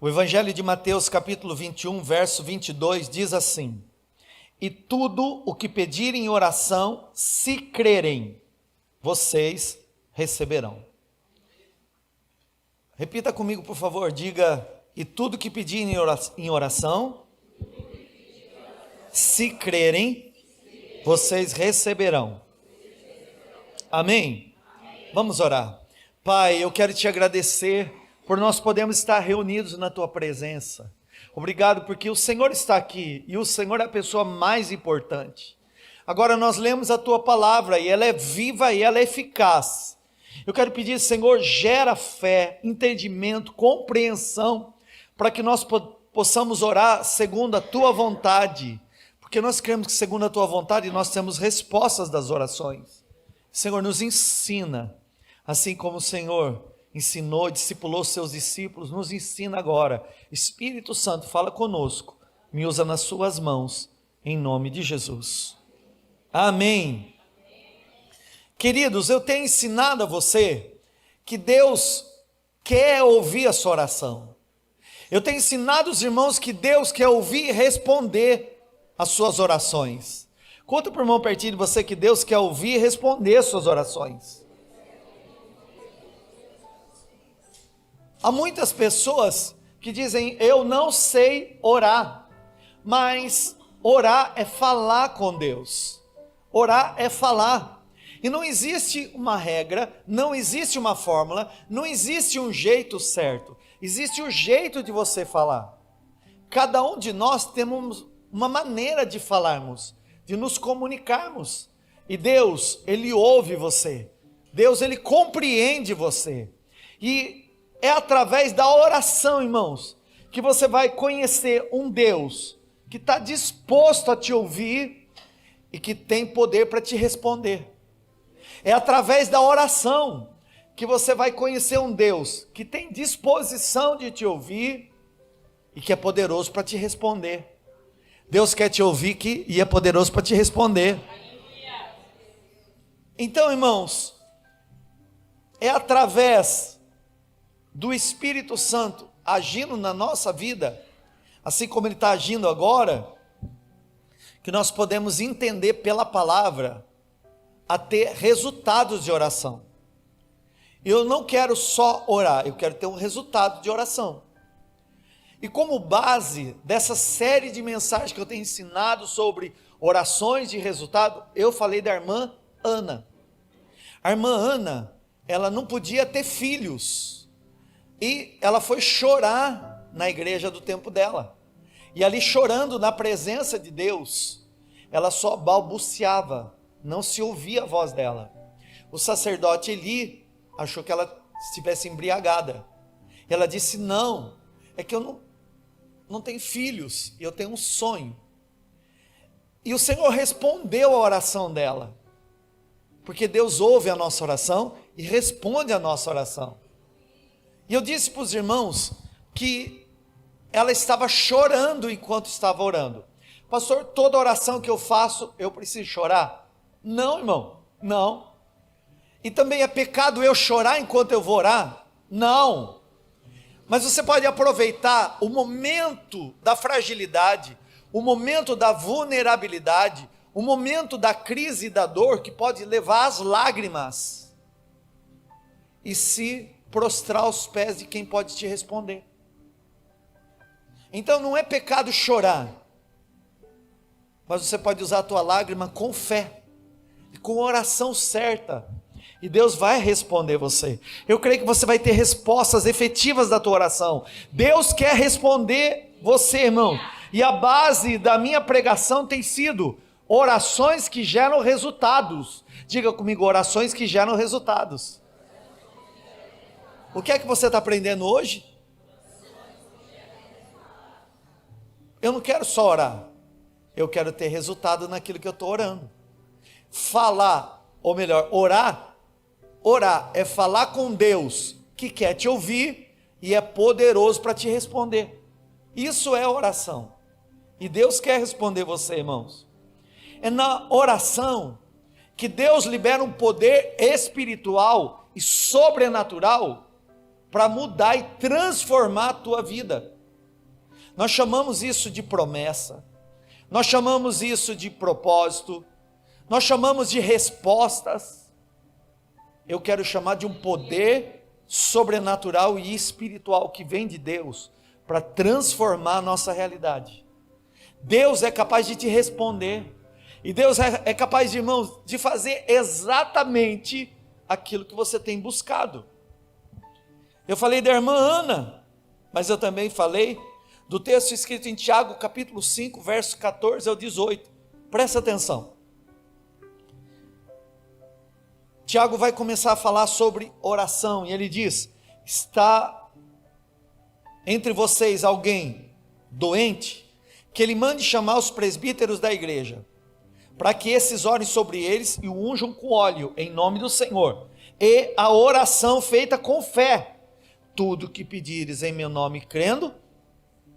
O Evangelho de Mateus, capítulo 21, verso 22, diz assim: E tudo o que pedirem em oração, se crerem, vocês receberão. Repita comigo, por favor, diga: e tudo que pedirem em oração, se crerem, vocês receberão. Amém? Vamos orar. Pai, eu quero te agradecer por nós podermos estar reunidos na tua presença. Obrigado porque o Senhor está aqui e o Senhor é a pessoa mais importante. Agora nós lemos a tua palavra e ela é viva e ela é eficaz. Eu quero pedir, Senhor, gera fé, entendimento, compreensão, para que nós possamos orar segundo a tua vontade, porque nós cremos que segundo a tua vontade nós temos respostas das orações. Senhor, nos ensina, assim como o Senhor ensinou, discipulou seus discípulos, nos ensina agora. Espírito Santo, fala conosco, me usa nas suas mãos, em nome de Jesus. Amém. Queridos, eu tenho ensinado a você que Deus quer ouvir a sua oração. Eu tenho ensinado os irmãos que Deus quer ouvir e responder as suas orações. Conta para o irmão pertinho de você que Deus quer ouvir e responder as suas orações. Há muitas pessoas que dizem: eu não sei orar, mas orar é falar com Deus, orar é falar, e não existe uma regra, não existe uma fórmula, não existe um jeito certo, existe o jeito de você falar. Cada um de nós temos uma maneira de falarmos, de nos comunicarmos, e Deus, Ele ouve você, Deus, Ele compreende você, e é através da oração, irmãos, que você vai conhecer um Deus que está disposto a te ouvir e que tem poder para te responder. É através da oração que você vai conhecer um Deus que tem disposição de te ouvir e que é poderoso para te responder. Deus quer te ouvir e é poderoso para te responder. Então, irmãos, é através do Espírito Santo agindo na nossa vida, assim como Ele está agindo agora, que nós podemos entender pela palavra a ter resultados de oração. Eu não quero só orar, eu quero ter um resultado de oração. E como base dessa série de mensagens que eu tenho ensinado sobre orações de resultado, eu falei da irmã Ana. A irmã Ana, ela não podia ter filhos, e ela foi chorar na igreja do tempo dela, e ali chorando na presença de Deus, ela só balbuciava, não se ouvia a voz dela. O sacerdote Eli achou que ela estivesse embriagada, ela disse: não, é que eu não tenho filhos, e eu tenho um sonho. E o Senhor respondeu a oração dela, porque Deus ouve a nossa oração e responde a nossa oração. E eu disse para os irmãos que ela estava chorando enquanto estava orando. Pastor, toda oração que eu faço, eu preciso chorar? Não, irmão, não. E também é pecado eu chorar enquanto eu vou orar? Não. Mas você pode aproveitar o momento da fragilidade, o momento da vulnerabilidade, o momento da crise e da dor, que pode levar às lágrimas, e se prostrar aos pés de quem pode te responder. Então não é pecado chorar, mas você pode usar a tua lágrima com fé, e com oração certa, e Deus vai responder você. Eu creio que você vai ter respostas efetivas da tua oração. Deus quer responder você, irmão, e a base da minha pregação tem sido orações que geram resultados. Diga comigo: orações que geram resultados. O que é que você está aprendendo hoje? Eu não quero só orar, eu quero ter resultado naquilo que eu estou orando. Falar, ou melhor, orar é falar com Deus que quer te ouvir e é poderoso para te responder. Isso é oração, e Deus quer responder você, irmãos. É na oração que Deus libera um poder espiritual e sobrenatural para mudar e transformar a tua vida. Nós chamamos isso de promessa, nós chamamos isso de propósito, nós chamamos de respostas. Eu quero chamar de um poder sobrenatural e espiritual que vem de Deus para transformar a nossa realidade. Deus é capaz de te responder, e Deus é capaz, irmãos, de fazer exatamente aquilo que você tem buscado. Eu falei da irmã Ana, mas eu também falei do texto escrito em Tiago, capítulo 5, verso 14 ao 18. Presta atenção. Tiago vai começar a falar sobre oração, e ele diz: está entre vocês alguém doente, que ele mande chamar os presbíteros da igreja, para que esses orem sobre eles e o unjam com óleo, em nome do Senhor, e a oração feita com fé, tudo que pedires em meu nome crendo,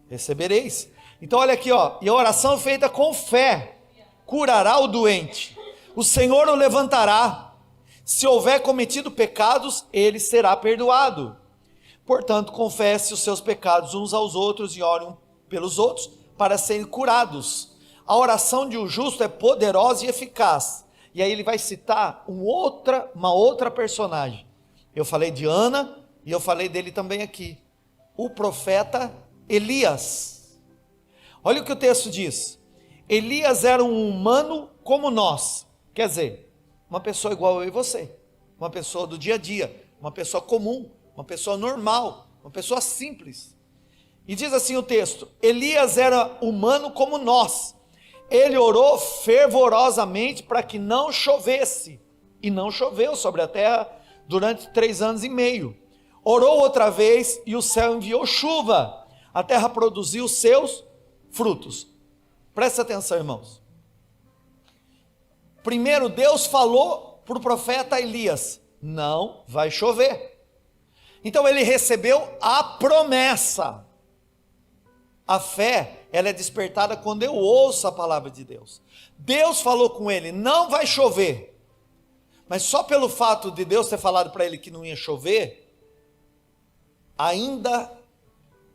recebereis. Então olha aqui, e a oração feita com fé, curará o doente, o Senhor o levantará, se houver cometido pecados, ele será perdoado. Portanto, confesse os seus pecados uns aos outros e orem pelos outros para serem curados. A oração de um justo é poderosa e eficaz. E aí ele vai citar uma outra personagem. Eu falei de Ana e eu falei dele também aqui. O profeta Elias. Olha o que o texto diz. Elias era um humano como nós. Quer dizer, uma pessoa igual eu e você, uma pessoa do dia a dia, uma pessoa comum, uma pessoa normal, uma pessoa simples. E diz assim o texto: Elias era humano como nós, ele orou fervorosamente para que não chovesse, e não choveu sobre a terra durante 3 anos e meio. Orou outra vez e o céu enviou chuva, a terra produziu seus frutos. Presta atenção, irmãos. Primeiro, Deus falou para o profeta Elias: não vai chover. Então ele recebeu a promessa. A fé, ela é despertada quando eu ouço a palavra de Deus. Deus falou com ele: não vai chover. Mas só pelo fato de Deus ter falado para ele que não ia chover, ainda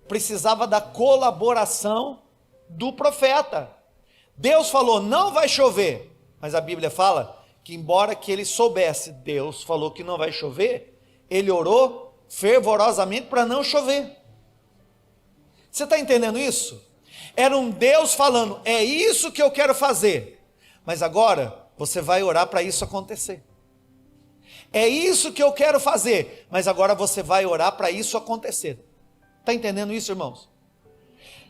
precisava da colaboração do profeta. Deus falou: não vai chover. Mas a Bíblia fala que, embora que ele soubesse, Deus falou que não vai chover, ele orou fervorosamente para não chover. Você está entendendo isso? Era um Deus falando: é isso que eu quero fazer, mas agora você vai orar para isso acontecer. É isso que eu quero fazer, mas agora você vai orar para isso acontecer. Está entendendo isso, irmãos?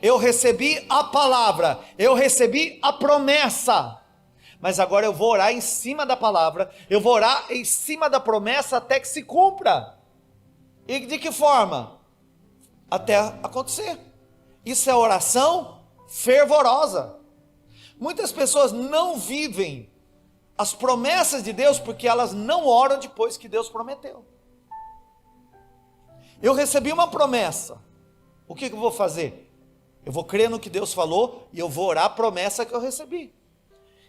Eu recebi a palavra, eu recebi a promessa, mas agora eu vou orar em cima da palavra, eu vou orar em cima da promessa até que se cumpra. E de que forma? Até acontecer. Isso é oração fervorosa. Muitas pessoas não vivem as promessas de Deus porque elas não oram depois que Deus prometeu. Eu recebi uma promessa, o que eu vou fazer? Eu vou crer no que Deus falou e eu vou orar a promessa que eu recebi.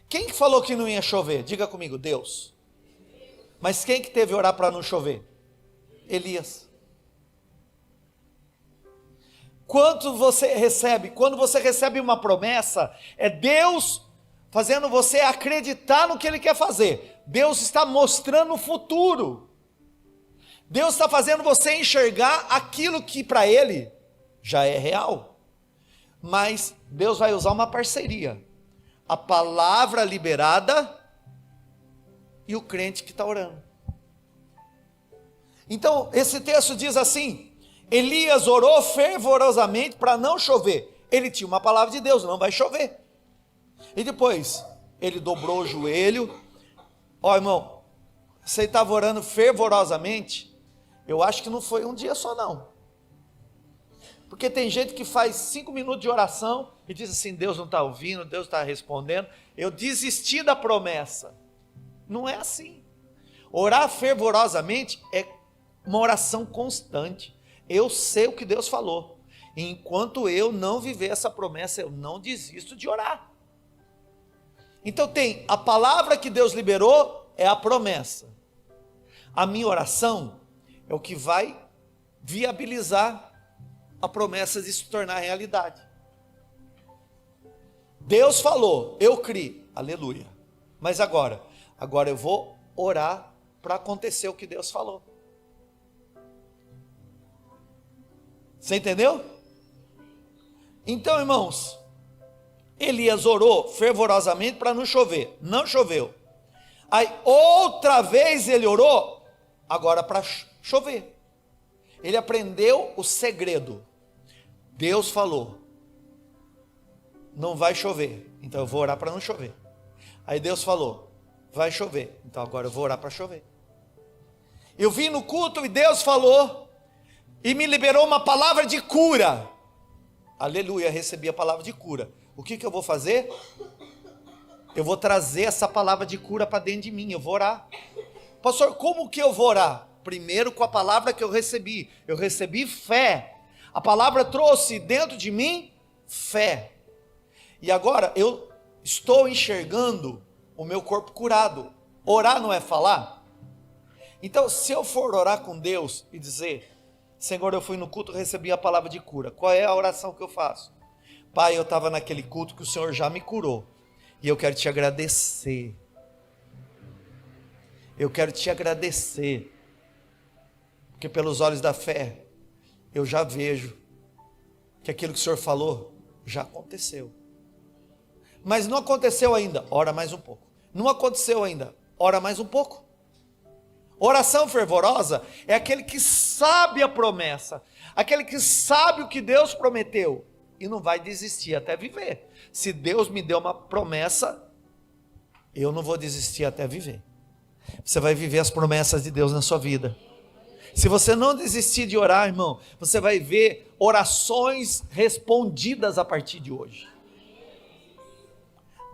Quem que falou que não ia chover? Diga comigo: Deus. Mas quem que teve que orar para não chover? Elias. Quando você recebe uma promessa, é Deus fazendo você acreditar no que Ele quer fazer. Deus está mostrando o futuro. Deus está fazendo você enxergar aquilo que para Ele já é real. Mas Deus vai usar uma parceria. A palavra liberada e o crente que está orando. Então, esse texto diz assim: Elias orou fervorosamente para não chover. Ele tinha uma palavra de Deus: não vai chover. E depois, ele dobrou o joelho. Irmão, você estava orando fervorosamente. Eu acho que não foi um dia só, não. Porque tem gente que faz 5 minutos de oração e diz assim: Deus não está ouvindo, Deus está respondendo, eu desisti da promessa. Não é assim. Orar fervorosamente é uma oração constante. Eu sei o que Deus falou, e enquanto eu não viver essa promessa, eu não desisto de orar. Então tem a palavra que Deus liberou, é a promessa. A minha oração é o que vai viabilizar a promessa de se tornar realidade. Deus falou, eu criei, aleluia. Mas agora eu vou orar para acontecer o que Deus falou. Você entendeu? Então, irmãos, Elias orou fervorosamente para não chover, não choveu. Aí outra vez ele orou, agora para chover. Ele aprendeu o segredo. Deus falou, não vai chover, então eu vou orar para não chover. Aí Deus falou, vai chover, então agora eu vou orar para chover. Eu vim no culto e Deus falou, e me liberou uma palavra de cura. Aleluia, recebi a palavra de cura. O que eu vou fazer? Eu vou trazer essa palavra de cura para dentro de mim, eu vou orar. Pastor, como que eu vou orar? Primeiro com a palavra que eu recebi fé. A palavra trouxe dentro de mim fé. E agora eu estou enxergando o meu corpo curado. Orar não é falar? Então, se eu for orar com Deus e dizer, Senhor, eu fui no culto e recebi a palavra de cura, qual é a oração que eu faço? Pai, eu estava naquele culto que o Senhor já me curou, e eu quero te agradecer. Eu quero te agradecer, porque pelos olhos da fé, eu já vejo que aquilo que o Senhor falou, já aconteceu. Mas não aconteceu ainda, ora mais um pouco. Não aconteceu ainda, ora mais um pouco. Oração fervorosa é aquele que sabe a promessa, aquele que sabe o que Deus prometeu, e não vai desistir até viver. Se Deus me deu uma promessa, eu não vou desistir até viver. Você vai viver as promessas de Deus na sua vida. Se você não desistir de orar, irmão, você vai ver orações respondidas a partir de hoje.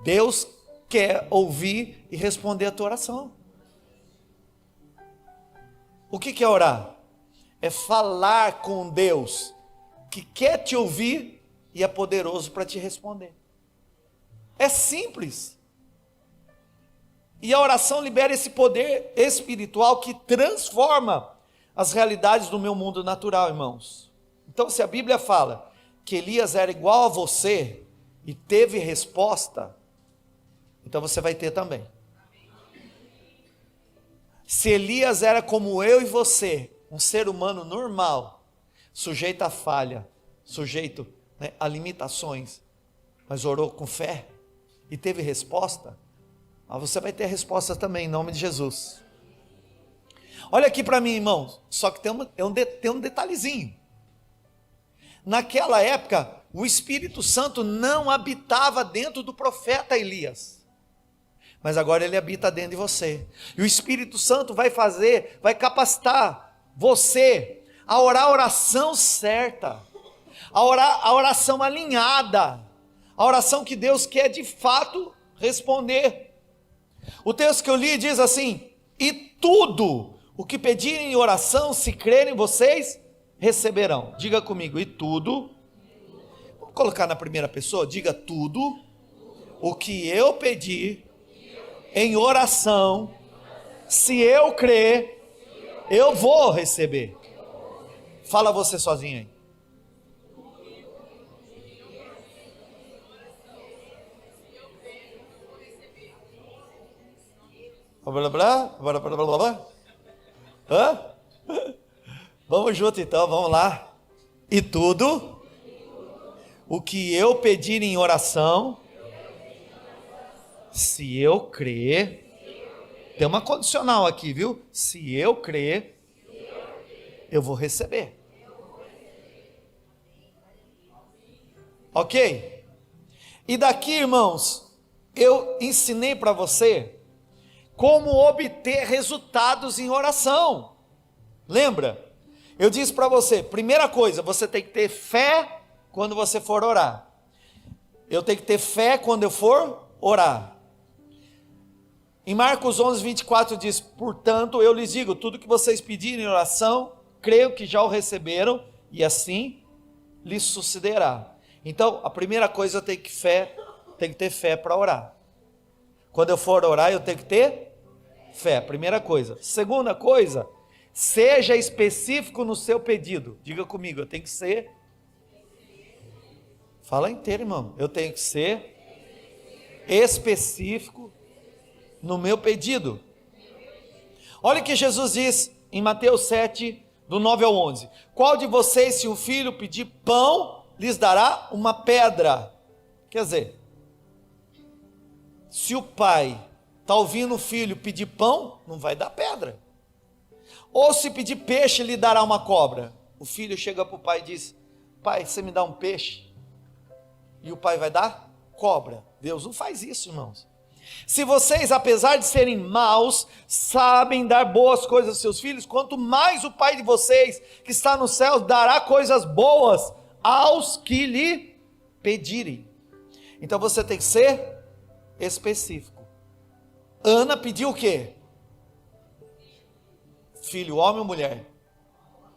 Deus quer ouvir e responder a tua oração. O que é orar? É falar com Deus, que quer te ouvir e é poderoso para te responder. É simples. E a oração libera esse poder espiritual que transforma as realidades do meu mundo natural, irmãos. Então, se a Bíblia fala que Elias era igual a você e teve resposta, então você vai ter também. Se Elias era como eu e você, um ser humano normal, sujeito a falha, sujeito, a limitações, mas orou com fé e teve resposta, você vai ter resposta também, em nome de Jesus. Olha aqui para mim, irmão, só que tem um detalhezinho. Naquela época, o Espírito Santo não habitava dentro do profeta Elias. Mas agora ele habita dentro de você. E o Espírito Santo vai capacitar você a orar a oração certa, a orar a oração alinhada, a oração que Deus quer de fato responder. O texto que eu li diz assim: e tudo o que pedirem em oração, se crerem, vocês receberão. Diga comigo, e tudo. Vamos colocar na primeira pessoa, diga tudo o que eu pedir em oração, se eu crer, eu vou receber. Fala você sozinho aí. Blá, blá, blá, blá, blá, blá. Hã? Vamos junto então, vamos lá. E tudo o que eu pedir em oração, se eu crer, tem uma condicional aqui, viu? Se eu crer, eu vou receber. Ok? E daqui, irmãos, eu ensinei para você como obter resultados em oração. Lembra? Eu disse para você, primeira coisa, você tem que ter fé quando você for orar. Eu tenho que ter fé quando eu for orar. Em Marcos 11, 24 diz, portanto, eu lhes digo, tudo que vocês pedirem em oração, creio que já o receberam, e assim lhes sucederá. Então, a primeira coisa, eu tenho que ter fé para orar. Quando eu for orar, eu tenho que ter fé, primeira coisa. Segunda coisa, seja específico no seu pedido. Diga comigo, eu tenho que ser... Fala inteiro, irmão. Eu tenho que ser específico no meu pedido. Olha o que Jesus diz em Mateus 7, do 9 ao 11. Qual de vocês, se um filho pedir pão, lhes dará uma pedra? Quer dizer, se o pai está ouvindo o filho pedir pão, não vai dar pedra. Ou se pedir peixe, lhe dará uma cobra. O filho chega para o pai e diz: pai, você me dá um peixe? E o pai vai dar cobra. Deus não faz isso, irmãos. Se vocês, apesar de serem maus, sabem dar boas coisas aos seus filhos, quanto mais o Pai de vocês, que está no céu, dará coisas boas aos que lhe pedirem. Então você tem que ser específico. Ana pediu o quê? Filho homem ou mulher?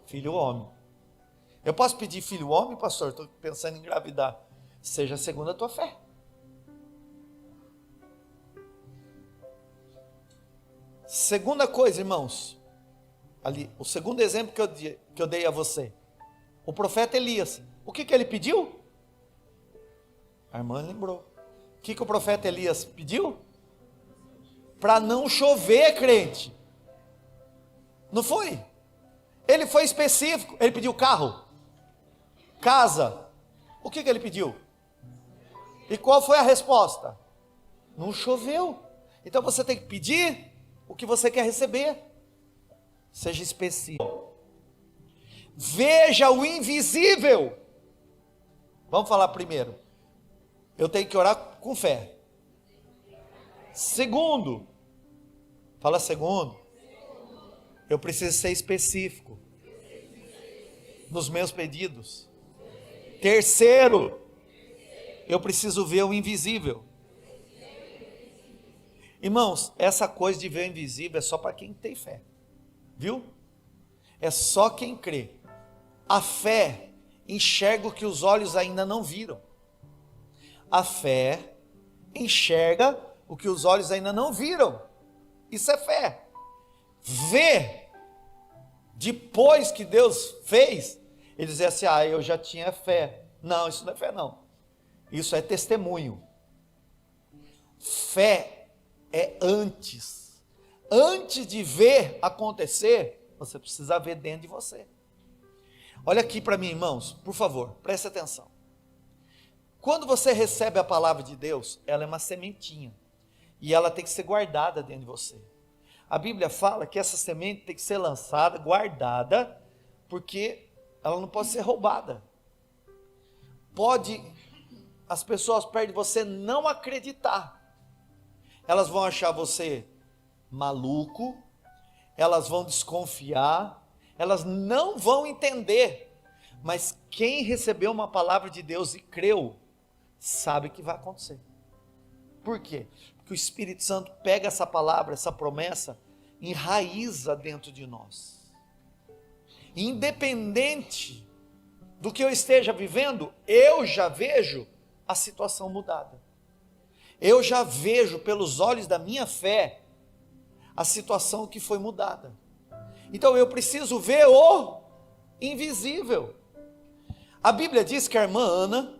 Filho homem. Eu posso pedir filho homem, pastor? Estou pensando em engravidar. Seja segundo a tua fé. Segunda coisa, irmãos, ali, o segundo exemplo que eu dei a você, o profeta Elias, o que ele pediu? A irmã lembrou. O que o profeta Elias pediu? Para não chover, crente. Não foi? Ele foi específico. Ele pediu carro, casa. O que ele pediu? E qual foi a resposta? Não choveu. Então você tem que pedir o que você quer receber. Seja específico. Veja o invisível. Vamos falar primeiro. Eu tenho que orar com fé. Segundo. Fala segundo. Eu preciso ser específico nos meus pedidos. Terceiro. Eu preciso ver o invisível. Irmãos, essa coisa de ver o invisível é só para quem tem fé, viu? É só quem crê. A fé enxerga o que os olhos ainda não viram. A fé enxerga o que os olhos ainda não viram. Isso é fé. Ver, depois que Deus fez, ele dizia assim: eu já tinha fé. Não, isso não é fé não. Isso é testemunho. Fé é antes. Antes de ver acontecer, você precisa ver dentro de você. Olha aqui para mim, irmãos, por favor, preste atenção. Quando você recebe a palavra de Deus, ela é uma sementinha. E ela tem que ser guardada dentro de você. A Bíblia fala que essa semente tem que ser lançada, guardada, porque ela não pode ser roubada. As pessoas perto de você não acreditar. Elas vão achar você maluco, elas vão desconfiar, elas não vão entender, mas quem recebeu uma palavra de Deus e creu, sabe que vai acontecer. Por quê? Porque o Espírito Santo pega essa palavra, essa promessa, enraiza dentro de nós. Independente do que eu esteja vivendo, eu já vejo a situação mudada. Eu já vejo pelos olhos da minha fé a situação que foi mudada. Então eu preciso ver o invisível. A Bíblia diz que a irmã Ana,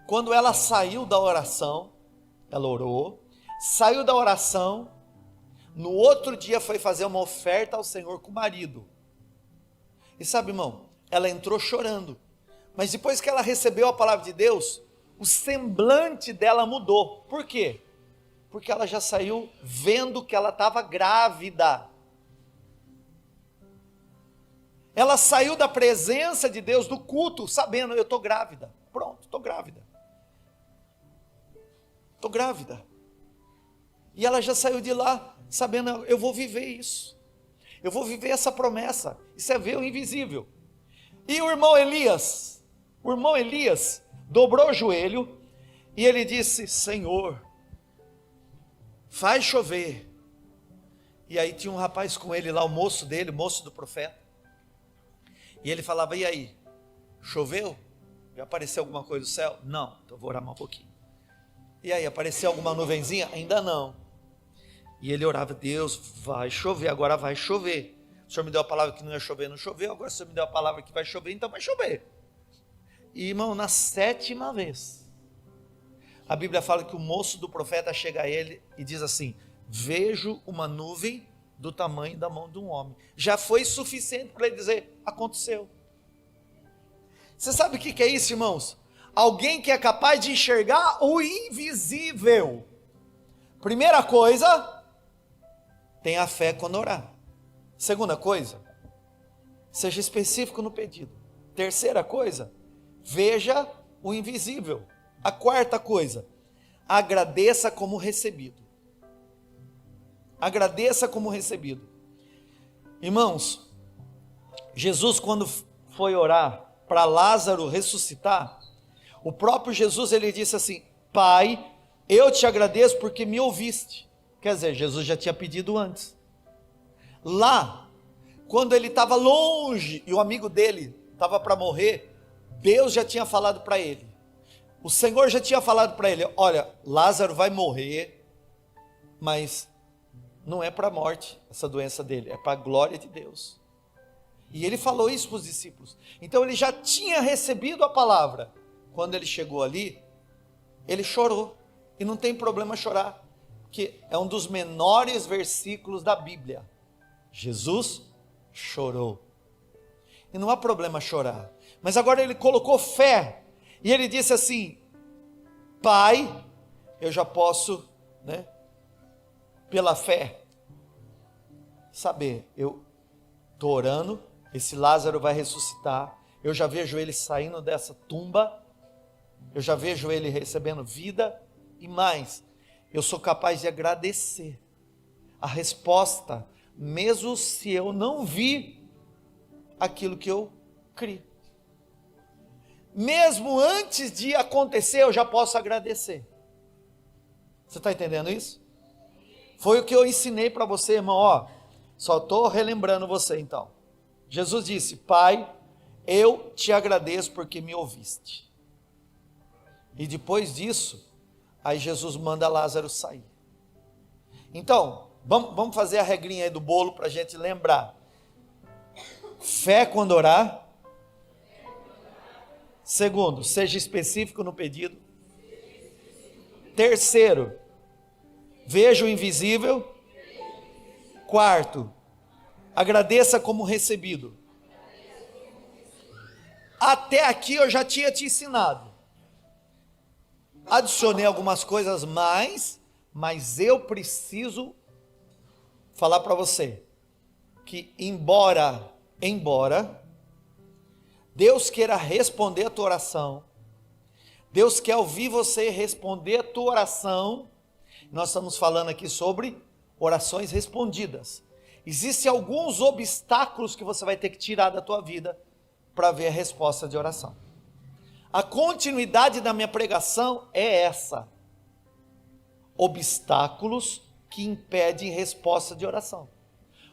quando ela saiu da oração, ela orou, saiu da oração, no outro dia foi fazer uma oferta ao Senhor com o marido. E sabe, irmão, ela entrou chorando, mas depois que ela recebeu a palavra de Deus, o semblante dela mudou. Por quê? Porque ela já saiu vendo que ela estava grávida. Ela saiu da presença de Deus, do culto, sabendo: eu estou grávida. Pronto, estou grávida. Estou grávida. E ela já saiu de lá, sabendo: eu vou viver isso. Eu vou viver essa promessa. Isso é ver o invisível. E o irmão Elias dobrou o joelho e ele disse: Senhor, faz chover. E aí tinha um rapaz com ele lá, o moço dele, o moço do profeta. E ele falava: e aí, choveu? Já apareceu alguma coisa do céu? Não, então vou orar mais um pouquinho. E aí, apareceu alguma nuvenzinha? Ainda não. E ele orava: Deus, vai chover, agora vai chover. O Senhor me deu a palavra que não ia chover, não choveu. Agora o Senhor me deu a palavra que vai chover, então vai chover. E, irmão, na 7ª vez, A Bíblia fala que o moço do profeta chega a ele e diz assim: vejo uma nuvem do tamanho da mão de um homem. Já foi suficiente para ele dizer: aconteceu. Você sabe o que é isso, irmãos? Alguém que é capaz de enxergar o invisível. Primeira coisa, tenha fé quando orar. Segunda coisa, seja específico no pedido. Terceira coisa, veja o invisível. A quarta coisa, agradeça como recebido. Agradeça como recebido. Irmãos, Jesus, quando foi orar para Lázaro ressuscitar, o próprio Jesus, ele disse assim: Pai, eu te agradeço porque me ouviste. Quer dizer, Jesus já tinha pedido antes. Lá, quando ele estava longe e o amigo dele estava para morrer, Deus já tinha falado para ele. O Senhor já tinha falado para ele: olha, Lázaro vai morrer, mas não é para a morte essa doença dele, é para a glória de Deus. E ele falou isso para os discípulos. Então ele já tinha recebido a palavra. Quando ele chegou ali, ele chorou. E não tem problema chorar, porque é um dos menores versículos da Bíblia. Jesus chorou. E não há problema chorar. Mas agora ele colocou fé. E ele disse assim: Pai, eu já posso, pela fé, saber, eu estou orando, esse Lázaro vai ressuscitar, eu já vejo ele saindo dessa tumba, eu já vejo ele recebendo vida, e mais, eu sou capaz de agradecer a resposta, mesmo se eu não vi aquilo que eu criei. Mesmo antes de acontecer, eu já posso agradecer. Você está entendendo isso? Foi o que eu ensinei para você, irmão. Só estou relembrando você então. Jesus disse: Pai, eu te agradeço porque me ouviste. E depois disso, aí Jesus manda Lázaro sair. Então, vamos fazer a regrinha aí do bolo para a gente lembrar. Fé quando orar. Segundo, seja específico no pedido. Terceiro, veja o invisível. Quarto, agradeça como recebido. Até aqui eu já tinha te ensinado. Adicionei algumas coisas mais, mas eu preciso falar para você que embora Deus queira responder a tua oração, Deus quer ouvir você responder a tua oração. Nós estamos falando aqui sobre orações respondidas. Existem alguns obstáculos que você vai ter que tirar da tua vida para ver a resposta de oração. A continuidade da minha pregação é essa: obstáculos que impedem resposta de oração.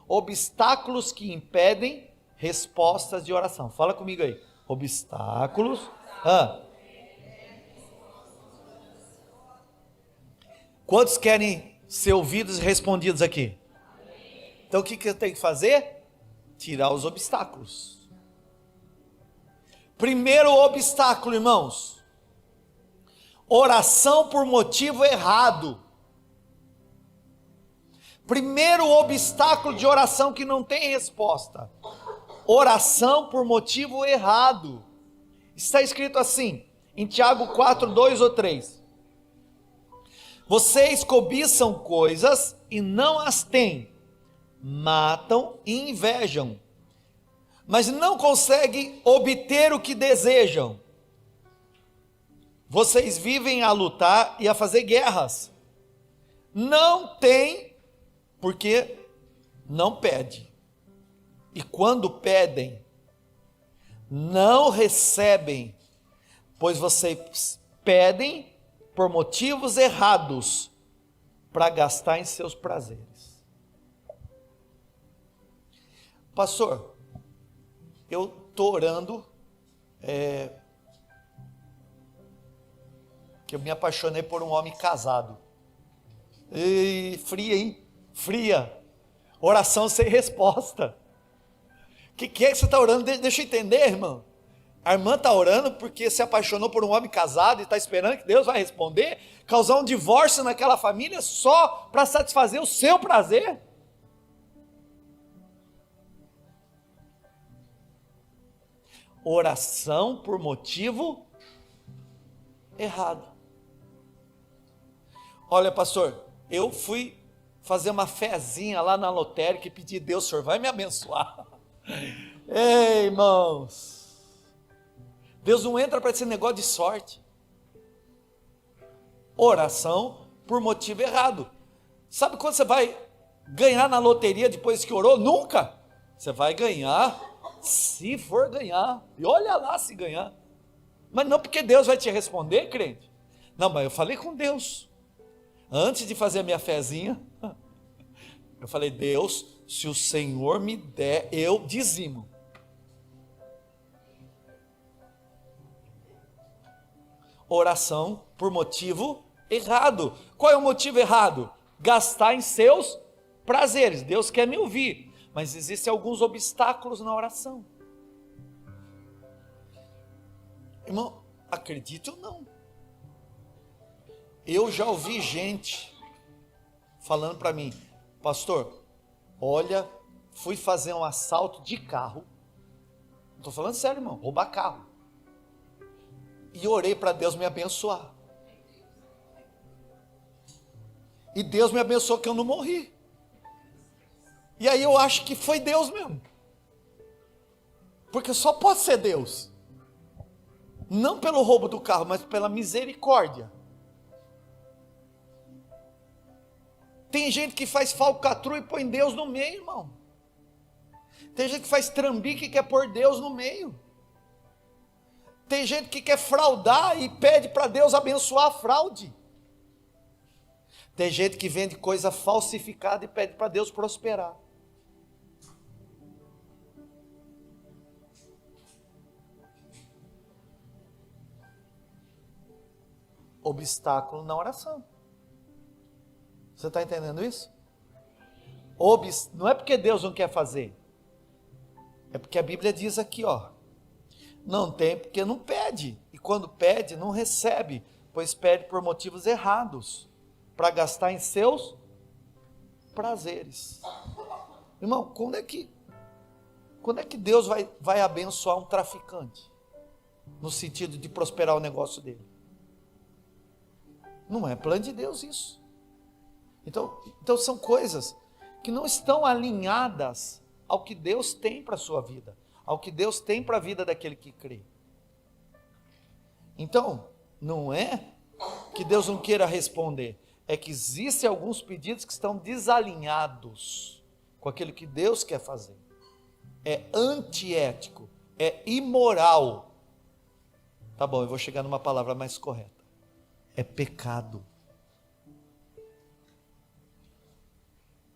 Obstáculos que impedem respostas de oração. Fala comigo aí. Obstáculos. Quantos querem ser ouvidos e respondidos aqui? Então o que eu tenho que fazer? Tirar os obstáculos. Primeiro obstáculo, irmãos: oração por motivo errado. Primeiro obstáculo de oração que não tem resposta: oração por motivo errado. Está escrito assim, em Tiago 4, 2 ou 3. Vocês cobiçam coisas e não as têm, matam e invejam, mas não conseguem obter o que desejam. Vocês vivem a lutar e a fazer guerras. Não têm, porque não pede. E quando pedem, não recebem, pois vocês pedem por motivos errados, para gastar em seus prazeres. Pastor, eu estou orando, que eu me apaixonei por um homem casado. E fria, hein? Fria. Oração sem resposta. O que é que você está orando? Deixa eu entender, irmão. A irmã está orando porque se apaixonou por um homem casado e está esperando que Deus vai responder, causar um divórcio naquela família só para satisfazer o seu prazer? Oração por motivo errado. Olha, pastor, eu fui fazer uma fezinha lá na lotérica e pedi: Deus, o senhor vai me abençoar. Ei, irmãos, Deus não entra para esse negócio de sorte. Oração por motivo errado. Sabe quando você vai ganhar na loteria depois que orou? Nunca. Você vai ganhar se for ganhar, e olha lá se ganhar, mas não porque Deus vai te responder, crente. Não, mas eu falei com Deus, antes de fazer a minha fezinha, eu falei: Deus, se o Senhor me der, eu dizimo. Oração por motivo errado. Qual é o motivo errado? Gastar em seus prazeres. Deus quer me ouvir, mas existem alguns obstáculos na oração. Irmão, acredite ou não, eu já ouvi gente falando para mim: pastor, olha, fui fazer um assalto de carro, estou falando sério, irmão, roubar carro, e orei para Deus me abençoar, e Deus me abençoou que eu não morri. E aí eu acho que foi Deus mesmo, porque só pode ser Deus, não pelo roubo do carro, mas pela misericórdia. Tem gente que faz falcatrua e põe Deus no meio, irmão. Tem gente que faz trambique e quer pôr Deus no meio. Tem gente que quer fraudar e pede para Deus abençoar a fraude. Tem gente que vende coisa falsificada e pede para Deus prosperar. Obstáculo na oração. Você está entendendo isso? Não é porque Deus não quer fazer, é porque a Bíblia diz aqui, ó: não tem porque não pede, e quando pede não recebe, pois pede por motivos errados, para gastar em seus prazeres. Irmão, quando é que Deus vai abençoar um traficante, no sentido de prosperar o negócio dele? Não é plano de Deus isso. Então são coisas que não estão alinhadas ao que Deus tem para a sua vida, ao que Deus tem para a vida daquele que crê. Então, não é que Deus não queira responder, é que existem alguns pedidos que estão desalinhados com aquilo que Deus quer fazer. É antiético, é imoral. Tá bom, eu vou chegar numa palavra mais correta. É pecado.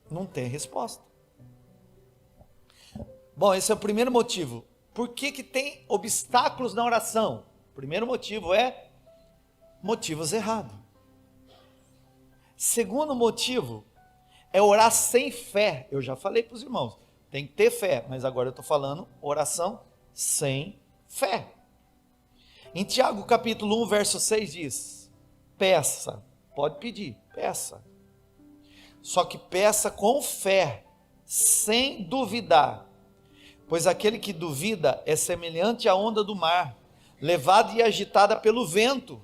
Não tem resposta. Bom, esse é o primeiro motivo. Por que tem obstáculos na oração? O primeiro motivo é motivos errados. Segundo motivo é orar sem fé. Eu já falei para os irmãos, tem que ter fé, mas agora eu estou falando oração sem fé. Em Tiago capítulo 1, verso 6 diz: peça, pode pedir, peça. Só que peça com fé, sem duvidar, pois aquele que duvida é semelhante à onda do mar, levada e agitada pelo vento.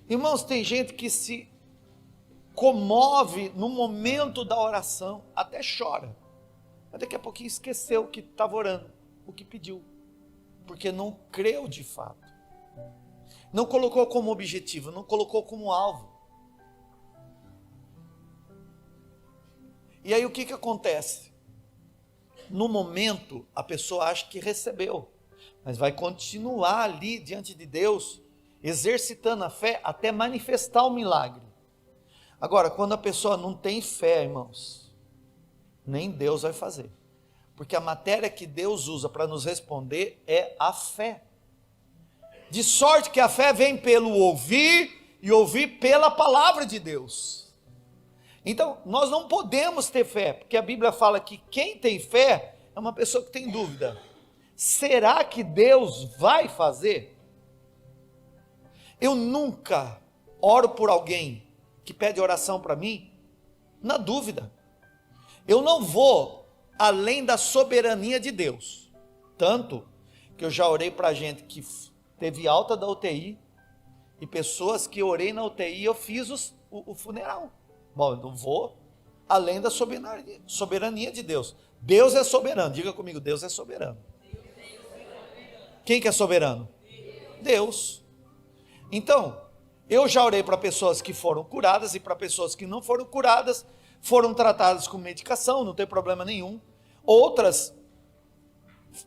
Irmãos, tem gente que se comove no momento da oração, até chora, mas daqui a pouquinho esqueceu que estava orando, o que pediu, porque não creu de fato, não colocou como objetivo, não colocou como alvo. E aí o que acontece? No momento a pessoa acha que recebeu, mas vai continuar ali diante de Deus, exercitando a fé até manifestar o milagre. Agora, quando a pessoa não tem fé, irmãos, nem Deus vai fazer, porque a matéria que Deus usa para nos responder é a fé, de sorte que a fé vem pelo ouvir, e ouvir pela palavra de Deus. Então, nós não podemos ter fé, porque a Bíblia fala que quem tem fé é uma pessoa que tem dúvida. será que Deus vai fazer? Eu nunca oro por alguém que pede oração para mim na dúvida. Eu não vou além da soberania de Deus. Tanto que eu já orei para gente que teve alta da UTI, e pessoas que orei na UTI, eu fiz o funeral. Bom, eu não vou além da soberania de Deus. Deus é soberano, diga comigo, Deus é soberano. Quem que é soberano? Deus. Então, eu já orei para pessoas que foram curadas, e para pessoas que não foram curadas, foram tratadas com medicação, não tem problema nenhum. Outras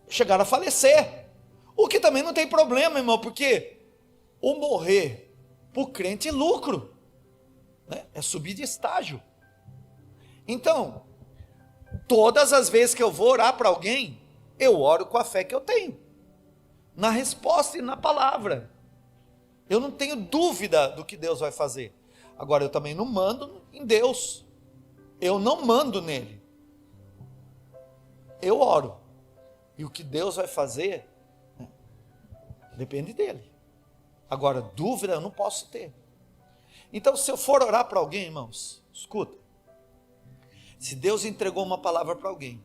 chegaram a falecer, o que também não tem problema, irmão, porque o morrer para o crente é lucro, né? É subir de estágio. Então, todas as vezes que eu vou orar para alguém, eu oro com a fé que eu tenho, na resposta e na palavra. Eu não tenho dúvida do que Deus vai fazer. Agora, eu também não mando em Deus, eu não mando nele, eu oro, e o que Deus vai fazer, né, depende dele. Agora, dúvida eu não posso ter. Então, se eu for orar para alguém, irmãos, escuta, se Deus entregou uma palavra para alguém,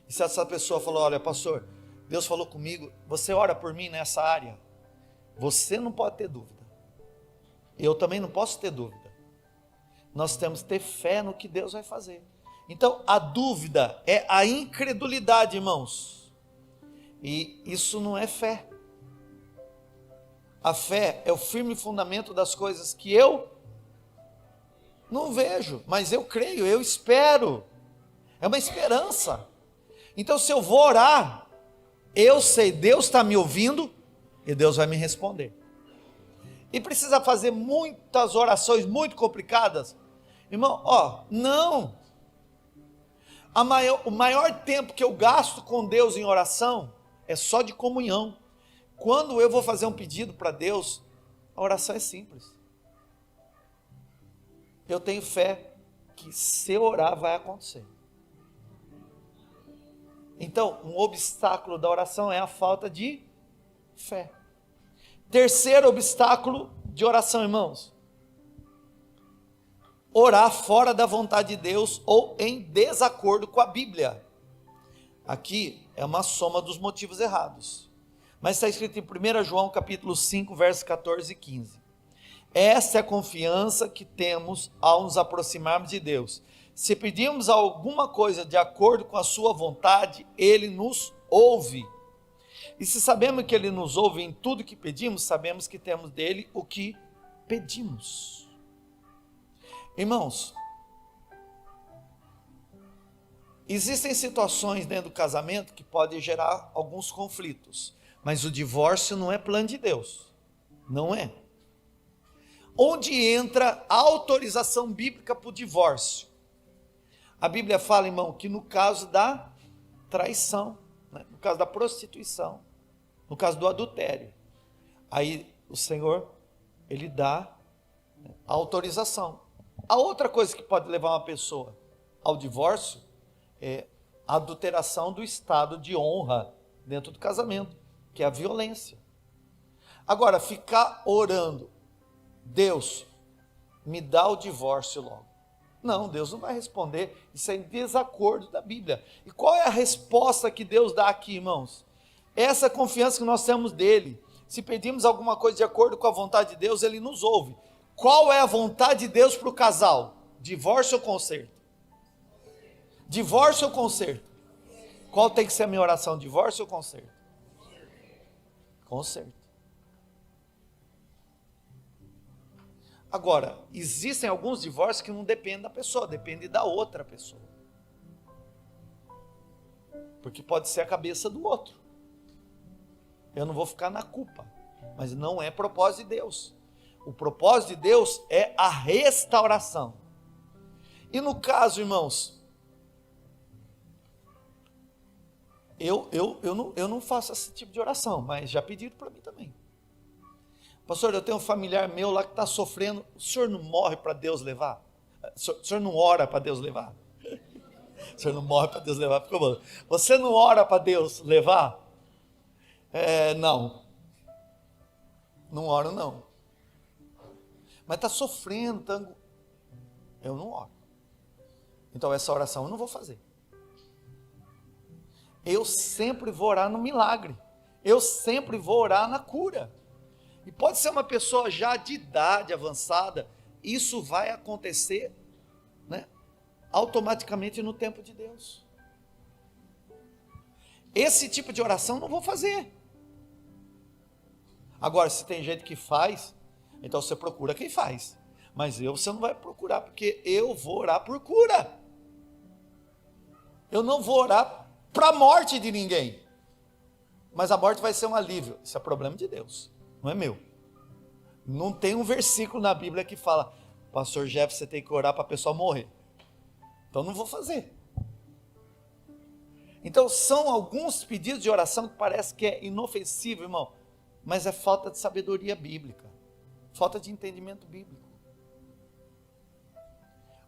e se essa pessoa falou, olha pastor, Deus falou comigo, você ora por mim nessa área, você não pode ter dúvida, eu também não posso ter dúvida, nós temos que ter fé no que Deus vai fazer. Então, a dúvida é a incredulidade, irmãos, e isso não é fé. A fé é o firme fundamento das coisas que eu não vejo, mas eu creio, eu espero, é uma esperança. Então, se eu vou orar, eu sei, Deus está me ouvindo, e Deus vai me responder. E precisa fazer muitas orações muito complicadas? Irmão, não. O maior tempo que eu gasto com Deus em oração é só de comunhão. Quando eu vou fazer um pedido para Deus, a oração é simples. Eu tenho fé que se eu orar vai acontecer. Então, um obstáculo da oração é a falta de fé. Terceiro obstáculo de oração, irmãos: orar fora da vontade de Deus ou em desacordo com a Bíblia. Aqui é uma soma dos motivos errados, mas está escrito em 1 João capítulo 5, versos 14 e 15. Essa é a confiança que temos ao nos aproximarmos de Deus. Se pedirmos alguma coisa de acordo com a sua vontade, Ele nos ouve. E se sabemos que Ele nos ouve em tudo que pedimos, sabemos que temos dele o que pedimos. Irmãos, existem situações dentro do casamento que podem gerar alguns conflitos, mas o divórcio não é plano de Deus, não é. Onde entra a autorização bíblica para o divórcio? A Bíblia fala, irmão, que no caso da traição, né, no caso da prostituição, no caso do adultério, aí o Senhor, Ele dá a autorização. A outra coisa que pode levar uma pessoa ao divórcio é a adulteração do estado de honra dentro do casamento, que é a violência. Agora, ficar orando, Deus, me dá o divórcio logo. Não, Deus não vai responder, isso é em desacordo da Bíblia. E qual é a resposta que Deus dá aqui, irmãos? Essa confiança que nós temos dele. Se pedimos alguma coisa de acordo com a vontade de Deus, Ele nos ouve. Qual é a vontade de Deus para o casal? Divórcio ou conserto? Divórcio ou conserto? Qual tem que ser a minha oração? Divórcio ou conserto? Conserto. Agora, existem alguns divórcios que não dependem da pessoa, depende da outra pessoa. Porque pode ser a cabeça do outro. Eu não vou ficar na culpa, mas não é propósito de Deus. O propósito de Deus é a restauração. E no caso, irmãos, eu não faço esse tipo de oração, mas já pediram para mim também. Pastor, eu tenho um familiar meu lá que está sofrendo, o senhor não morre para Deus levar? O senhor não ora para Deus levar? O senhor não morre para Deus levar? Ficou bom. Você não ora para Deus levar? Não. Não oro não. Mas está sofrendo, eu não oro. Então essa oração eu não vou fazer. Eu sempre vou orar no milagre. Eu sempre vou orar na cura. E pode ser uma pessoa já de idade avançada, isso vai acontecer, né, automaticamente no tempo de Deus. Esse tipo de oração eu não vou fazer. Agora, se tem gente que faz, então você procura quem faz. Mas você não vai procurar, porque eu vou orar por cura. Eu não vou orar para a morte de ninguém. Mas a morte vai ser um alívio. Isso é problema de Deus, não é meu. Não tem um versículo na Bíblia que fala, pastor Jeff, você tem que orar para a pessoa morrer. Então não vou fazer. Então são alguns pedidos de oração que parece que é inofensivo, irmão, mas é falta de sabedoria bíblica, falta de entendimento bíblico.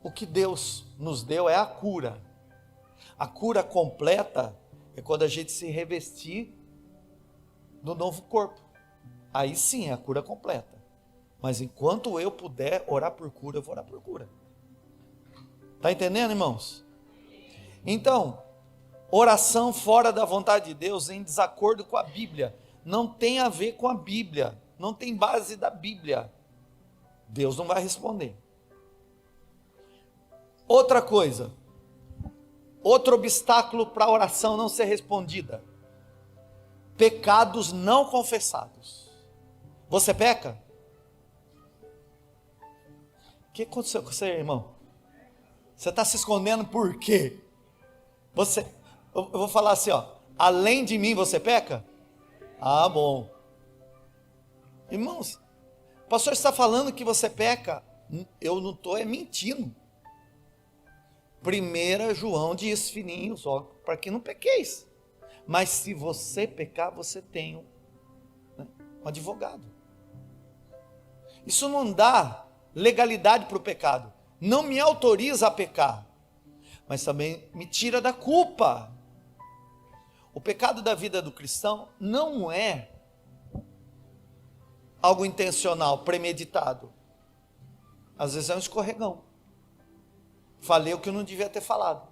O que Deus nos deu é a cura. A cura completa é quando a gente se revestir do novo corpo. Aí sim é a cura completa. Mas enquanto eu puder orar por cura, eu vou orar por cura. Está entendendo, irmãos? Então, oração fora da vontade de Deus, em desacordo com a Bíblia, não tem a ver com a Bíblia, não tem base da Bíblia. Deus não vai responder. Outra coisa, outro obstáculo para a oração não ser respondida: pecados não confessados. Você peca? O que aconteceu com você, irmão? Você está se escondendo por quê? Eu vou falar assim, além de mim você peca? Ah, bom. Irmãos, o pastor está falando que você peca, eu não estou mentindo. 1 João diz, filhinhos, para que não pequeis. Mas se você pecar, você tem um advogado. Isso não dá legalidade para o pecado. Não me autoriza a pecar. Mas também me tira da culpa. O pecado da vida do cristão não é algo intencional, premeditado. Às vezes é um escorregão. Falei o que eu não devia ter falado.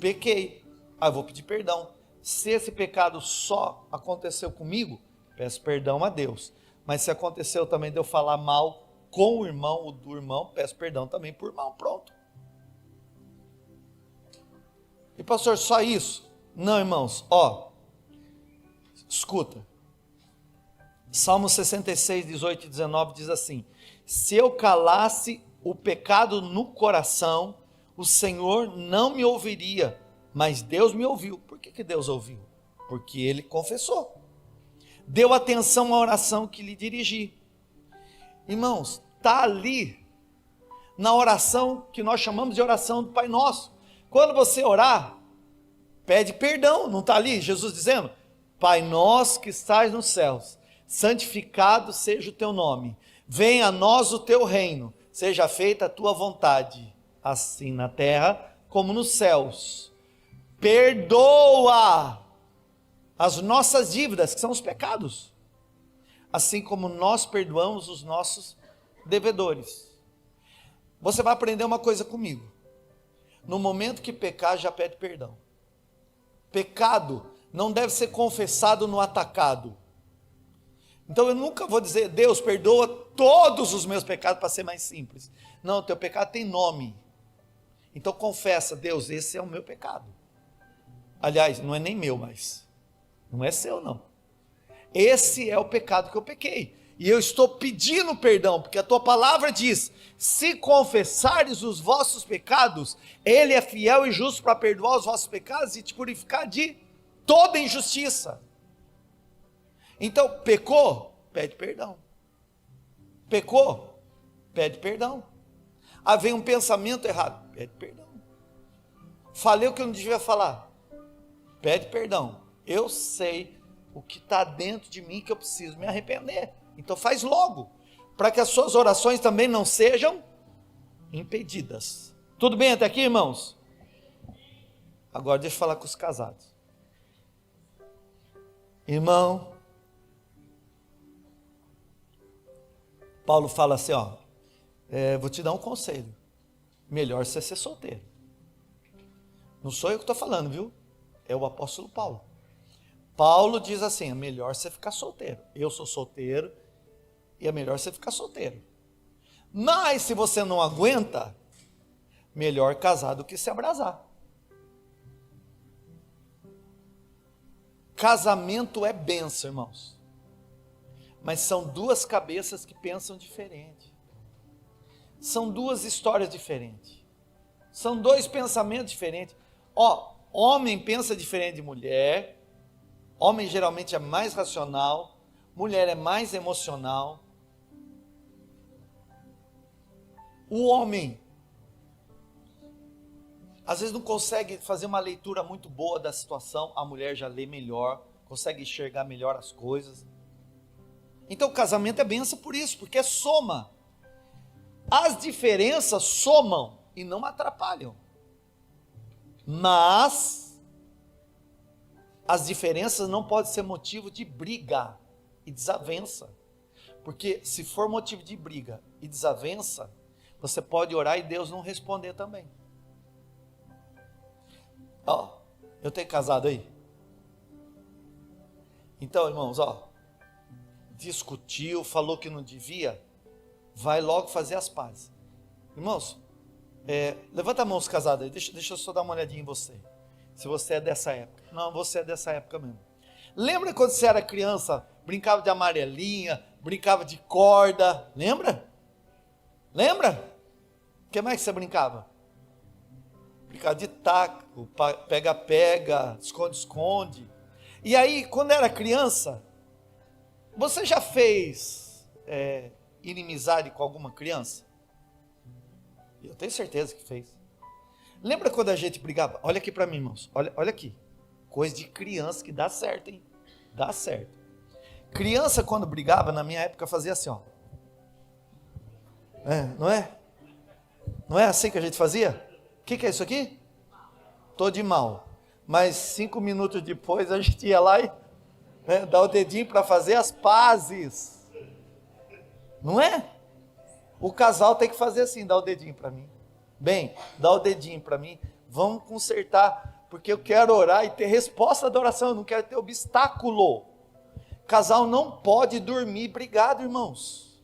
Pequei. Eu vou pedir perdão. Se esse pecado só aconteceu comigo, peço perdão a Deus. Mas se aconteceu também de eu falar mal com o irmão ou do irmão, peço perdão também por irmão. Pronto. E pastor, só isso? Não, irmãos. Escuta. Salmo 66, 18 e 19 diz assim: se eu calasse o pecado no coração, o Senhor não me ouviria, mas Deus me ouviu. Por que Deus ouviu? Porque ele confessou. Deu atenção à oração que lhe dirigi. Irmãos, está ali, na oração que nós chamamos de oração do Pai Nosso. Quando você orar, pede perdão, não está ali Jesus dizendo: Pai nosso que estás nos céus, santificado seja o teu nome, venha a nós o teu reino, seja feita a tua vontade, assim na terra como nos céus. Perdoa as nossas dívidas, que são os pecados, assim como nós perdoamos os nossos devedores. Você vai aprender uma coisa comigo: no momento que pecar, já pede perdão. Pecado não deve ser confessado no atacado. Então eu nunca vou dizer: Deus perdoa todos os meus pecados, para ser mais simples. Não, o teu pecado tem nome. Então confessa: Deus, esse é o meu pecado. Aliás, não é nem meu, mas não é seu não. Esse é o pecado que eu pequei, e eu estou pedindo perdão, porque a tua palavra diz: se confessares os vossos pecados, ele é fiel e justo para perdoar os vossos pecados e te purificar de toda injustiça. Então, pecou? Pede perdão. Pecou? Pede perdão. Vem um pensamento errado? Pede perdão. Falei o que eu não devia falar? Pede perdão. Eu sei o que está dentro de mim que eu preciso me arrepender. Então faz logo, para que as suas orações também não sejam impedidas. Tudo bem até aqui, irmãos? Agora deixa eu falar com os casados. Irmão, Paulo fala assim, ó, vou te dar um conselho, melhor você ser solteiro. Não sou eu que estou falando, viu? É o apóstolo Paulo. Paulo diz assim, é melhor você ficar solteiro. Eu sou solteiro e é melhor você ficar solteiro. Mas se você não aguenta, melhor casar do que se abrasar. Casamento é bênção, irmãos. Mas são duas cabeças que pensam diferente. São duas histórias diferentes. São dois pensamentos diferentes. Ó, homem pensa diferente de mulher. Homem geralmente é mais racional. Mulher é mais emocional. O homem às vezes não consegue fazer uma leitura muito boa da situação, a mulher já lê melhor, consegue enxergar melhor as coisas. Então o casamento é bênção por isso, porque é soma. As diferenças somam e não atrapalham. Mas as diferenças não podem ser motivo de briga e desavença. Porque se for motivo de briga e desavença, você pode orar e Deus não responder também. Ó, eu tenho casado aí. Então, irmãos, ó, discutiu, falou que não devia, vai logo fazer as pazes. Irmãos, levanta a mão os casados aí, deixa eu só dar uma olhadinha em você. Se você é dessa época. Não, você é dessa época mesmo. Lembra quando você era criança, brincava de amarelinha, brincava de corda, lembra? Lembra? O que mais que você brincava? Brincava de taco, pega-pega, esconde-esconde. E aí, quando era criança, você já fez inimizade com alguma criança? Eu tenho certeza que fez. Lembra quando a gente brigava? Olha aqui para mim, irmãos. Olha aqui. Coisa de criança que dá certo, hein? Dá certo. Criança, quando brigava, na minha época, fazia assim, ó. Não é? Não é assim que a gente fazia? O que é isso aqui? Tô de mal. Mas 5 minutos depois a gente ia lá e dá o dedinho para fazer as pazes. Não é? O casal tem que fazer assim, dá o dedinho para mim. Bem, dá o dedinho para mim. Vamos consertar, porque eu quero orar e ter resposta da oração. Eu não quero ter obstáculo. Casal não pode dormir brigado, irmãos.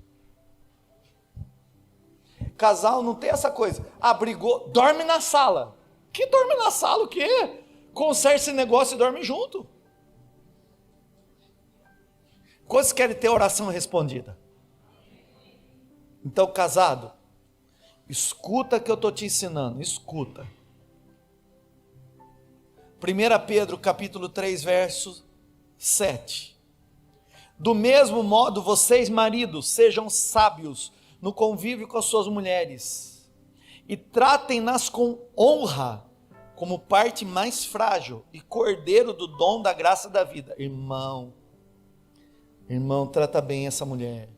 Casal não tem essa coisa. Brigou, dorme na sala. Que dorme na sala o quê? Conserta esse negócio e dorme junto. Quantos querem ter oração respondida? Então, casado, escuta que eu estou te ensinando, escuta. 1 Pedro capítulo 3, verso 7. Do mesmo modo, vocês maridos, sejam sábios no convívio com as suas mulheres, e tratem-nas com honra, como parte mais frágil e cordeiro do dom da graça da vida. Irmão, trata bem essa mulher,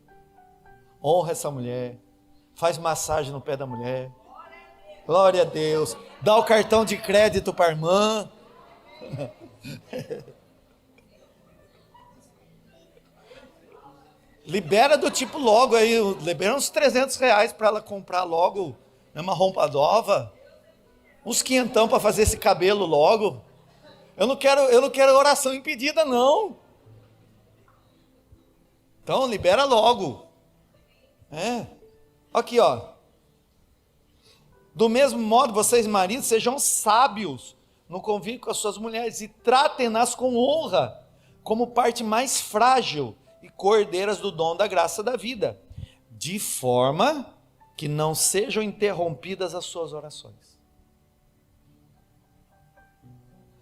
honra essa mulher, faz massagem no pé da mulher, glória a Deus, dá o cartão de crédito para a irmã, libera do tipo logo aí, libera uns R$300 para ela comprar logo uma roupa nova, uns quinhentão para fazer esse cabelo logo. Eu não quero oração impedida não. Então libera logo. Aqui ó. Do mesmo modo, vocês maridos sejam sábios no convívio com as suas mulheres e tratem-nas com honra, como parte mais frágil e cordeiras do dom da graça da vida, de forma que não sejam interrompidas as suas orações.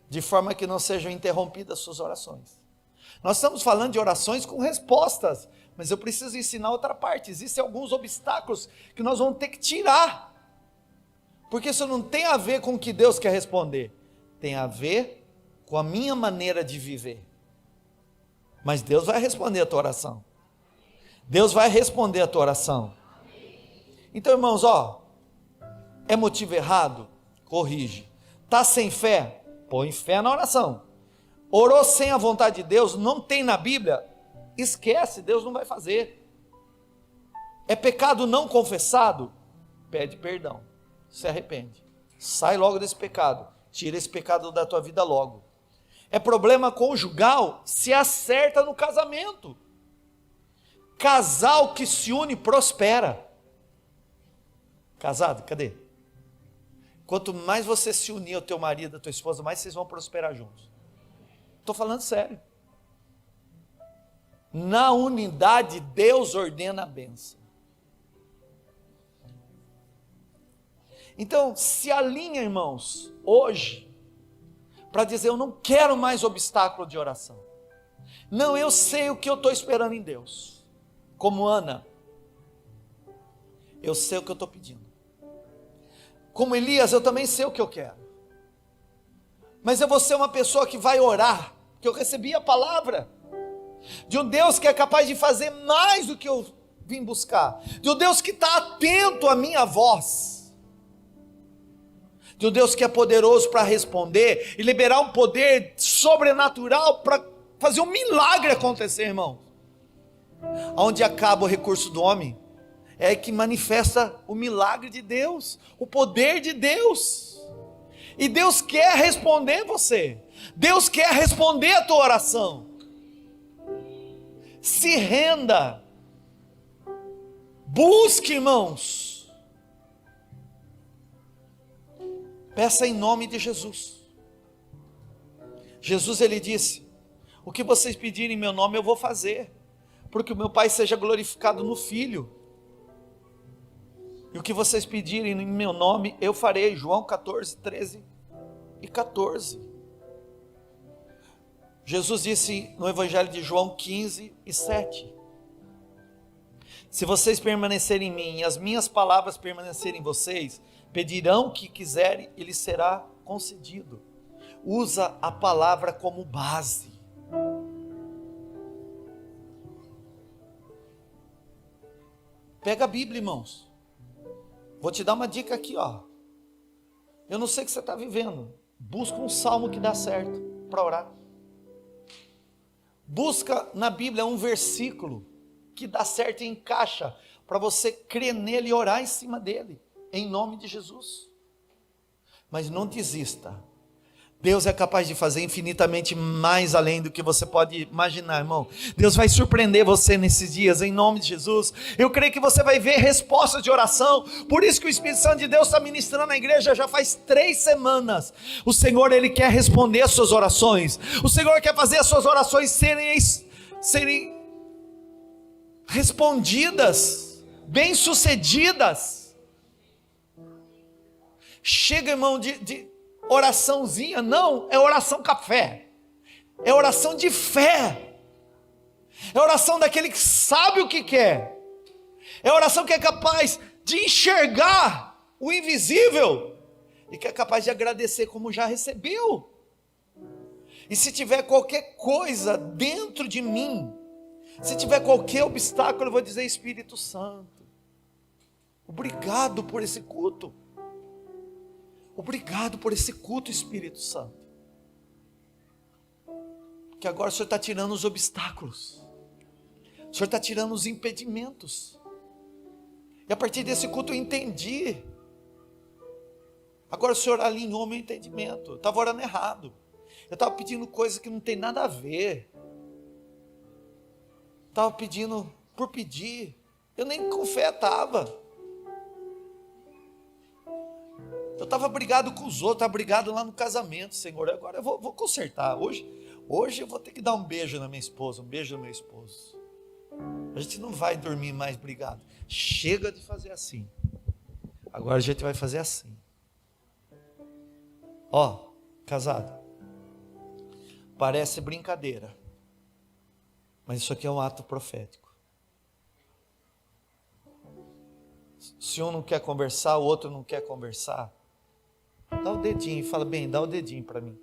De forma que não sejam interrompidas as suas orações. Nós estamos falando de orações com respostas, mas eu preciso ensinar outra parte. Existem alguns obstáculos que nós vamos ter que tirar, porque isso não tem a ver com o que Deus quer responder, tem a ver com a minha maneira de viver. Mas Deus vai responder a tua oração. Deus vai responder a tua oração. Então, irmãos, é motivo errado? Corrige. Está sem fé? Põe fé na oração. Orou sem a vontade de Deus? Não tem na Bíblia? Esquece, Deus não vai fazer. É pecado não confessado? Pede perdão, se arrepende, sai logo desse pecado, tira esse pecado da tua vida logo. É problema conjugal? Se acerta no casamento. Casal que se une prospera. Casado, cadê? Quanto mais você se unir ao teu marido, à tua esposa, mais vocês vão prosperar juntos. Estou falando sério. Na unidade, Deus ordena a bênção. Então, se alinha, irmãos, hoje, para dizer: eu não quero mais obstáculo de oração. Não, eu sei o que eu estou esperando em Deus. Como Ana, eu sei o que eu estou pedindo. Como Elias, eu também sei o que eu quero. Mas eu vou ser uma pessoa que vai orar, porque eu recebi a palavra de um Deus que é capaz de fazer mais do que eu vim buscar, de um Deus que está atento à minha voz, de um Deus que é poderoso para responder e liberar um poder sobrenatural para fazer um milagre acontecer, irmão. Onde acaba o recurso do homem, é que manifesta o milagre de Deus, o poder de Deus. E Deus quer responder você, Deus quer responder a tua oração. Se renda, busque, irmãos, peça em nome de Jesus. Jesus, ele disse: o que vocês pedirem em meu nome eu vou fazer, porque o meu Pai seja glorificado no Filho. E o que vocês pedirem em meu nome eu farei. João 14, 13 e 14. Jesus disse no Evangelho de João 15 e 7: se vocês permanecerem em mim e as minhas palavras permanecerem em vocês, pedirão o que quiserem e lhes será concedido. Usa a palavra como base. Pega a Bíblia, irmãos. Vou te dar uma dica aqui, ó. Eu não sei o que você está vivendo. Busca um salmo que dá certo para orar. Busca na Bíblia um versículo que dá certo e encaixa para você crer nele e orar em cima dele, em nome de Jesus. Mas não desista. Deus é capaz de fazer infinitamente mais além do que você pode imaginar, irmão. Deus vai surpreender você nesses dias, em nome de Jesus. Eu creio que você vai ver respostas de oração. Por isso que o Espírito Santo de Deus está ministrando na igreja já faz 3 semanas. O Senhor, ele quer responder as suas orações. O Senhor quer fazer as suas orações serem respondidas, bem-sucedidas. Chega, irmão, de oraçãozinha, não, é oração café, é oração de fé, é oração daquele que sabe o que quer, é oração que é capaz de enxergar o invisível, e que é capaz de agradecer como já recebeu. E se tiver qualquer coisa dentro de mim, se tiver qualquer obstáculo, eu vou dizer: Espírito Santo, obrigado por esse culto. Obrigado por esse culto, Espírito Santo. Que agora o Senhor está tirando os obstáculos. O Senhor está tirando os impedimentos. E a partir desse culto eu entendi. Agora o Senhor alinhou meu entendimento. Eu estava orando errado. Eu estava pedindo coisas que não tem nada a ver. Estava pedindo por pedir. Eu nem com fé estava. Eu estava brigado com os outros, estava brigado lá no casamento, Senhor. Agora eu vou consertar. Hoje eu vou ter que dar um beijo na minha esposa, um beijo no meu esposo. A gente não vai dormir mais brigado. Chega de fazer assim. Agora a gente vai fazer assim. Ó, casado. Parece brincadeira, mas isso aqui é um ato profético. Se um não quer conversar, o outro não quer conversar, dá o dedinho e fala: bem, dá o dedinho para mim.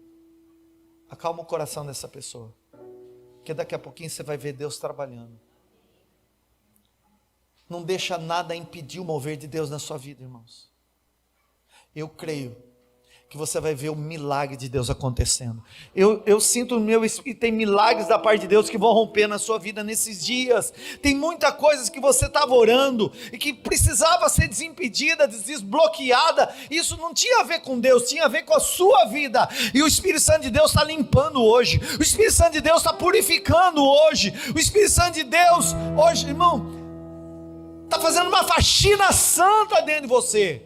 Acalma o coração dessa pessoa, porque daqui a pouquinho você vai ver Deus trabalhando. Não deixa nada impedir o mover de Deus na sua vida, irmãos. Eu creio que você vai ver o milagre de Deus acontecendo. Eu sinto no meu espírito, tem milagres da parte de Deus que vão romper na sua vida nesses dias. Tem muita coisa que você estava orando e que precisava ser desimpedida, desbloqueada. Isso não tinha a ver com Deus, tinha a ver com a sua vida. E o Espírito Santo de Deus está limpando hoje. O Espírito Santo de Deus está purificando hoje. O Espírito Santo de Deus hoje, irmão, está fazendo uma faxina santa dentro de você.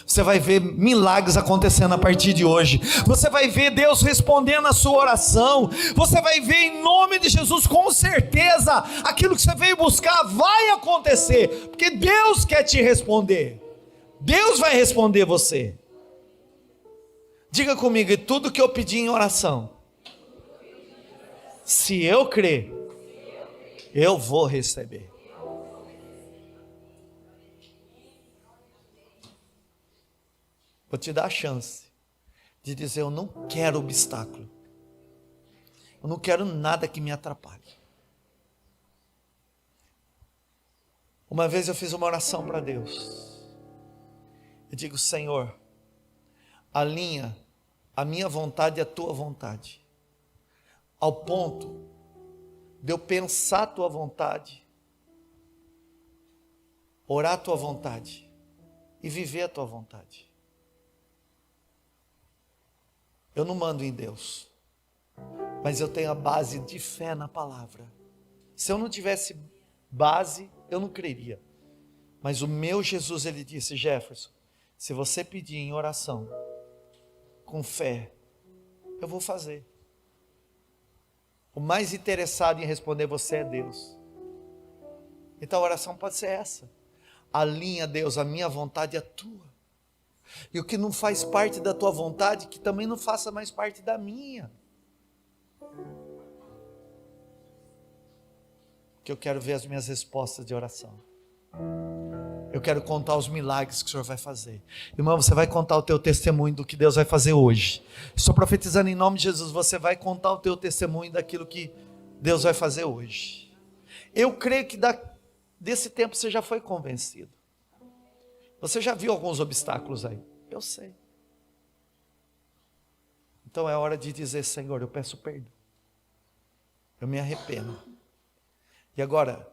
Você vai ver milagres acontecendo a partir de hoje. Você vai ver Deus respondendo a sua oração. Você vai ver em nome de Jesus, com certeza, aquilo que você veio buscar vai acontecer, porque Deus quer te responder. Deus vai responder você. Diga comigo, e tudo que eu pedi em oração, se eu crer, eu vou receber. Vou te dar a chance de dizer: eu não quero obstáculo. Eu não quero nada que me atrapalhe. Uma vez eu fiz uma oração para Deus. Eu digo: Senhor, alinha a minha vontade e a tua vontade, ao ponto de eu pensar a tua vontade, orar a tua vontade e viver a tua vontade. Eu não mando em Deus, mas eu tenho a base de fé na palavra. Se eu não tivesse base, eu não creria. Mas o meu Jesus, ele disse: Jefferson, se você pedir em oração, com fé, eu vou fazer. O mais interessado em responder você é Deus. Então a oração pode ser essa: alinha, Deus, a minha vontade e a tua. E o que não faz parte da tua vontade, que também não faça mais parte da minha. Que eu quero ver as minhas respostas de oração. Eu quero contar os milagres que o Senhor vai fazer. Irmão, você vai contar o teu testemunho do que Deus vai fazer hoje. Estou profetizando em nome de Jesus, você vai contar o teu testemunho daquilo que Deus vai fazer hoje. Eu creio que desse tempo você já foi convencido. Você já viu alguns obstáculos aí? Eu sei. Então é hora de dizer: Senhor, eu peço perdão. Eu me arrependo. E agora,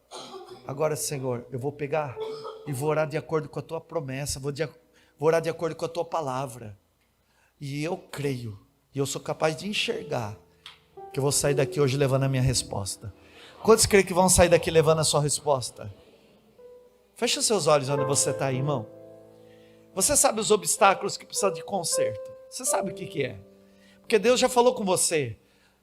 Senhor, eu vou pegar e vou orar de acordo com a tua promessa, vou orar de acordo com a tua palavra. E eu creio, e eu sou capaz de enxergar, que eu vou sair daqui hoje levando a minha resposta. Quantos creem que vão sair daqui levando a sua resposta? Fecha os seus olhos onde você está aí, irmão. Você sabe os obstáculos que precisam de conserto. Você sabe o que é. Porque Deus já falou com você.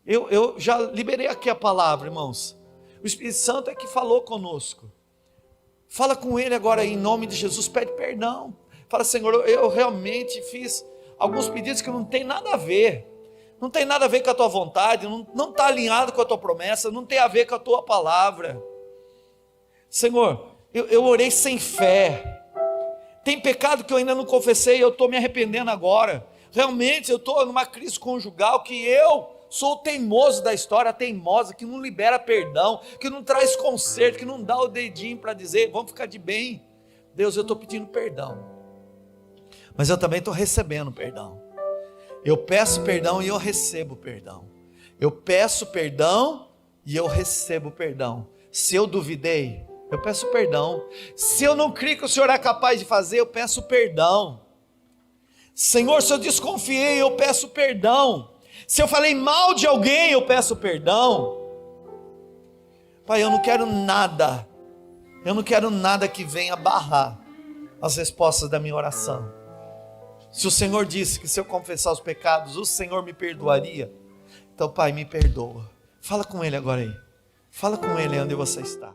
Eu já liberei aqui a palavra, irmãos. O Espírito Santo é que falou conosco. Fala com Ele agora em nome de Jesus. Pede perdão. Fala: Senhor, eu realmente fiz alguns pedidos que não tem nada a ver. Não tem nada a ver com a tua vontade. Não está alinhado com a tua promessa. Não tem a ver com a tua palavra. Senhor, eu orei sem fé. Tem pecado que eu ainda não confessei, eu estou me arrependendo agora. Realmente eu estou numa crise conjugal que eu sou o teimoso da história, a teimosa que não libera perdão, que não traz conserto, que não dá o dedinho para dizer: vamos ficar de bem. Deus, eu estou pedindo perdão, mas eu também estou recebendo perdão. Eu peço perdão e eu recebo perdão. Eu peço perdão e eu recebo perdão. Se eu duvidei, eu peço perdão. Se eu não creio que o Senhor é capaz de fazer, eu peço perdão. Senhor, se eu desconfiei, eu peço perdão. Se eu falei mal de alguém, eu peço perdão. Pai, eu não quero nada que venha barrar as respostas da minha oração. Se o Senhor disse que se eu confessar os pecados, o Senhor me perdoaria, então, Pai, me perdoa. Fala com Ele agora aí. Fala com Ele onde você está.